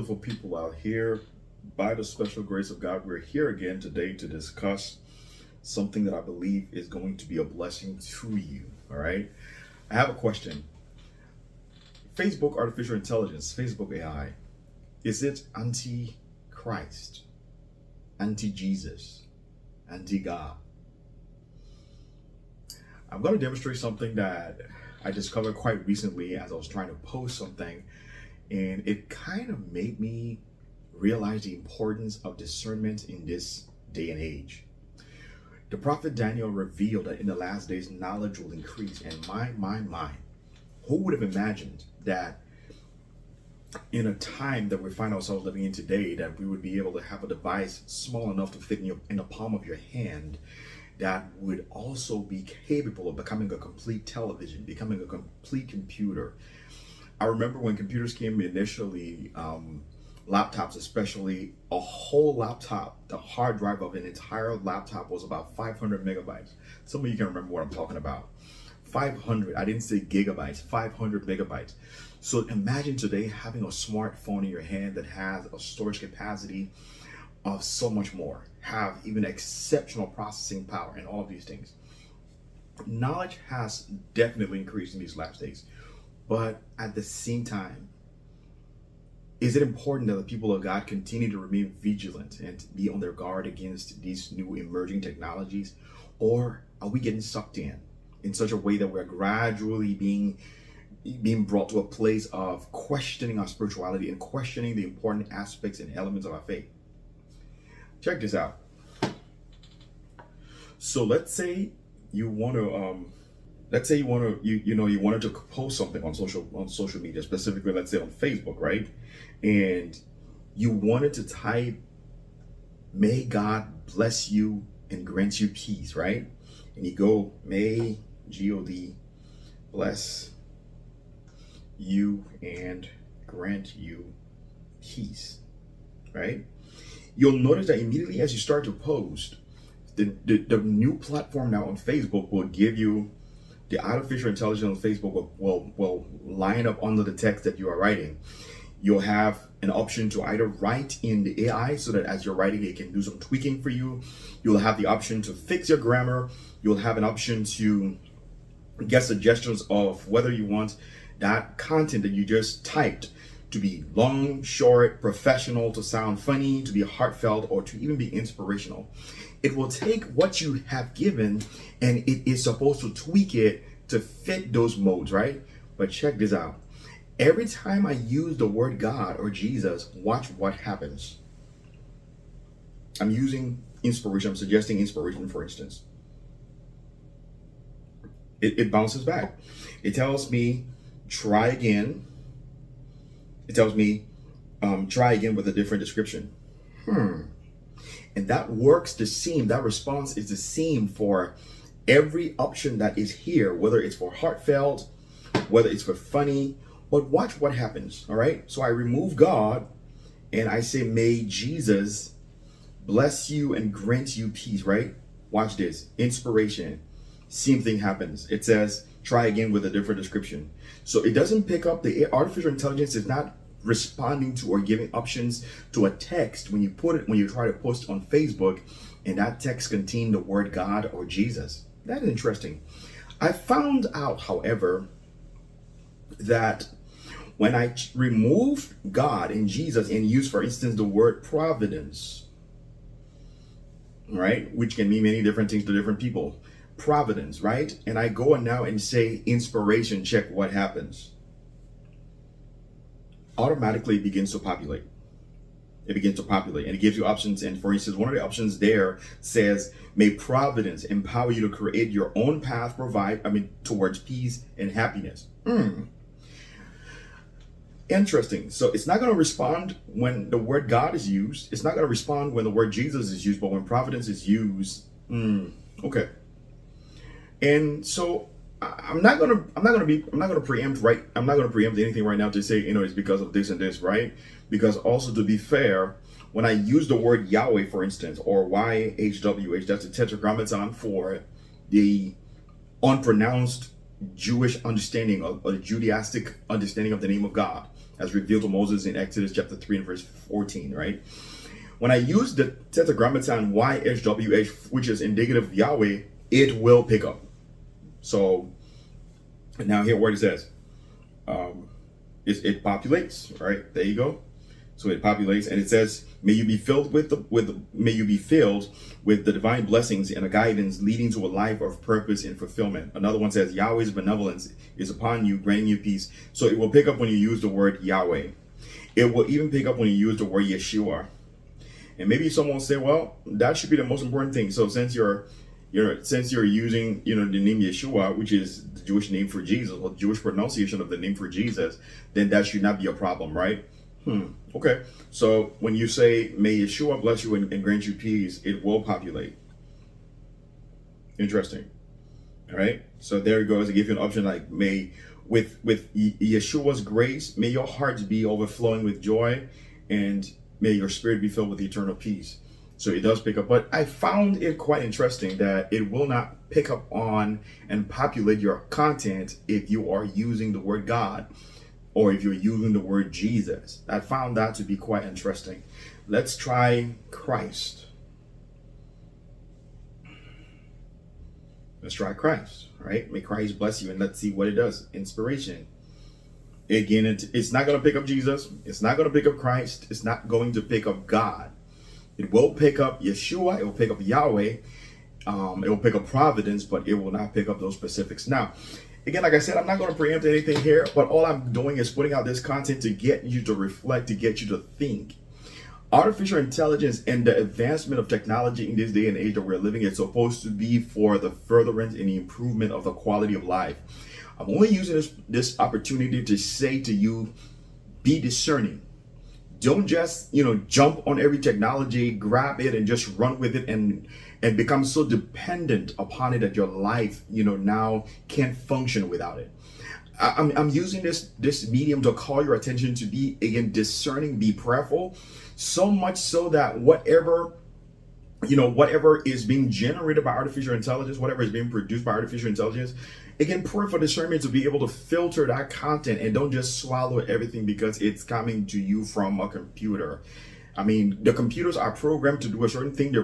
wonderful people out here. By the special grace of God, we're here again today to discuss something that I believe is going to be a blessing to you. All right. I have a question. Facebook artificial intelligence, Facebook AI, is it anti-Christ, anti-Jesus, anti-God? I'm going to demonstrate something that I discovered quite recently as I was trying to post something, and it kind of made me realize the importance of discernment in this day and age. The prophet Daniel revealed that in the last days knowledge will increase, and my, who would have imagined that in a time that we find ourselves living in today, that we would be able to have a device small enough to fit in the palm of your hand that would also be capable of becoming a complete television, becoming a complete computer. I remember when computers came initially, laptops especially, a whole laptop, the hard drive of an entire laptop was about 500 megabytes. Some of you can remember what I'm talking about. 500, I didn't say gigabytes, 500 megabytes. So imagine today having a smartphone in your hand that has a storage capacity of so much more, have even exceptional processing power and all of these things. Knowledge has definitely increased in these last days, but at the same time, is it important that the people of God continue to remain vigilant and be on their guard against these new emerging technologies? Or are we getting sucked in such a way that we're gradually being brought to a place of questioning our spirituality and questioning the important aspects and elements of our faith? Check this out. So let's say you want to you wanted to post something on social media, specifically let's say on Facebook, right? And you wanted to type, "May God bless you and grant you peace," right? And you go, "May God bless you and grant you peace," right? You'll notice that immediately as you start to post, the new platform now on Facebook will give you, the artificial intelligence on Facebook will line up under the text that you are writing. You'll have an option to either write in the AI so that as you're writing, it can do some tweaking for you. You'll have the option to fix your grammar. You'll have an option to get suggestions of whether you want that content that you just typed to be long, short, professional, to sound funny, to be heartfelt, or to even be inspirational. It will take what you have given and it is supposed to tweak it to fit those modes, right? But check this out. Every time I use the word God or Jesus, watch what happens. I'm using inspiration. I'm suggesting inspiration, for instance. It bounces back. It tells me, try again. It tells me, try again with a different description. And that works the same. That response is the same for every option that is here, whether it's for heartfelt, whether it's for funny. But watch what happens, all right? So I remove God and I say, "May Jesus bless you and grant you peace," right? Watch this. Inspiration. Same thing happens. It says, "Try again with a different description." So it doesn't pick up, the artificial intelligence is not responding to or giving options to a text when you try to post on Facebook and that text contained the word God or Jesus. That is interesting. I found out, however, that when I remove God and Jesus and use, for instance, the word providence, right, which can mean many different things to different people, providence, right, and I go on now and say inspiration, check what happens. Automatically it begins to populate. It begins to populate and it gives you options. And for instance, one of the options there says, "May providence empower you to create your own path, towards peace and happiness." Interesting. So it's not going to respond when the word God is used. It's not going to respond when the word Jesus is used, but when providence is used, okay. And so I'm not gonna preempt anything right now to say, it's because of this and this, right? Because also, to be fair, when I use the word Yahweh, for instance, or YHWH, that's the tetragrammaton for the unpronounced Jewish understanding or the Judaistic understanding of the name of God. as revealed to Moses in Exodus chapter 3 and verse 14, right? When I use the tetragrammaton YHWH, which is indicative of Yahweh, it will pick up. So now here what it says, it populates, right? There you go. So it populates, and it says, may you be filled with the divine blessings and a guidance leading to a life of purpose and fulfillment. Another one says, Yahweh's benevolence is upon you, granting you peace. So it will pick up when you use the word Yahweh. It will even pick up when you use the word Yeshua. And maybe someone will say, well, that should be the most important thing. So since you're using, the name Yeshua, which is the Jewish name for Jesus, or Jewish pronunciation of the name for Jesus, then that should not be a problem, right? Okay. So when you say, may Yeshua bless you and grant you peace, it will populate. Interesting. All right. So there it goes. I give you an option like, may, with Yeshua's grace, may your hearts be overflowing with joy, and may your spirit be filled with eternal peace. So it does pick up, but I found it quite interesting that it will not pick up on and populate your content if you are using the word God, or if you're using the word Jesus. I found that to be quite interesting. Let's try Christ. Let's try Christ, right? May Christ bless you, and let's see what it does. Inspiration. Again, it's not going to pick up Jesus. It's not going to pick up Christ. It's not going to pick up God. It will pick up Yeshua. It will pick up Yahweh. It will pick up Providence, but it will not pick up those specifics. Now, again, like I said, I'm not going to preempt anything here, but all I'm doing is putting out this content to get you to reflect, to get you to think. Artificial intelligence and the advancement of technology in this day and age that we're living is supposed to be for the furtherance and the improvement of the quality of life. I'm only using this opportunity to say to you, be discerning. Don't just, jump on every technology, grab it and just run with it and become so dependent upon it that your life, now can't function without it. I'm using this medium to call your attention to be, again, discerning, be prayerful, so much so that whatever is being generated by artificial intelligence, whatever is being produced by artificial intelligence, again, pray for discernment to be able to filter that content and don't just swallow everything because it's coming to you from a computer. I mean, the computers are programmed to do a certain thing. They're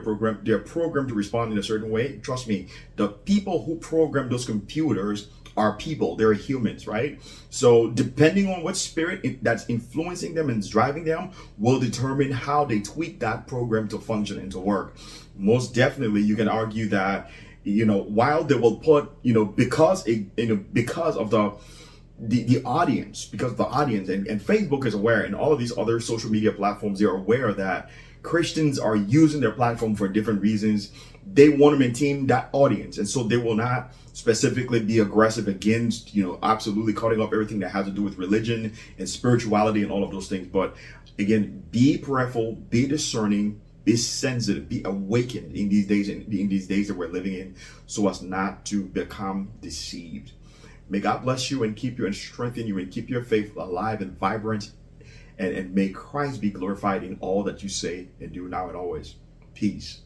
programmed to respond in a certain way. Trust me, the people who program those computers are people. They're humans, right? So depending on what spirit that's influencing them and driving them will determine how they tweak that program to function and to work. Most definitely, you can argue that, while they will put, because of the audience, and Facebook is aware, and all of these other social media platforms, they're aware that Christians are using their platform for different reasons. They want to maintain that audience, and so they will not specifically be aggressive against, absolutely cutting off everything that has to do with religion and spirituality and all of those things. But again, be prayerful, be discerning, be sensitive, be awakened in these days that we're living in, so as not to become deceived. May God bless you and keep you and strengthen you and keep your faith alive and vibrant, and may Christ be glorified in all that you say and do now and always. Peace.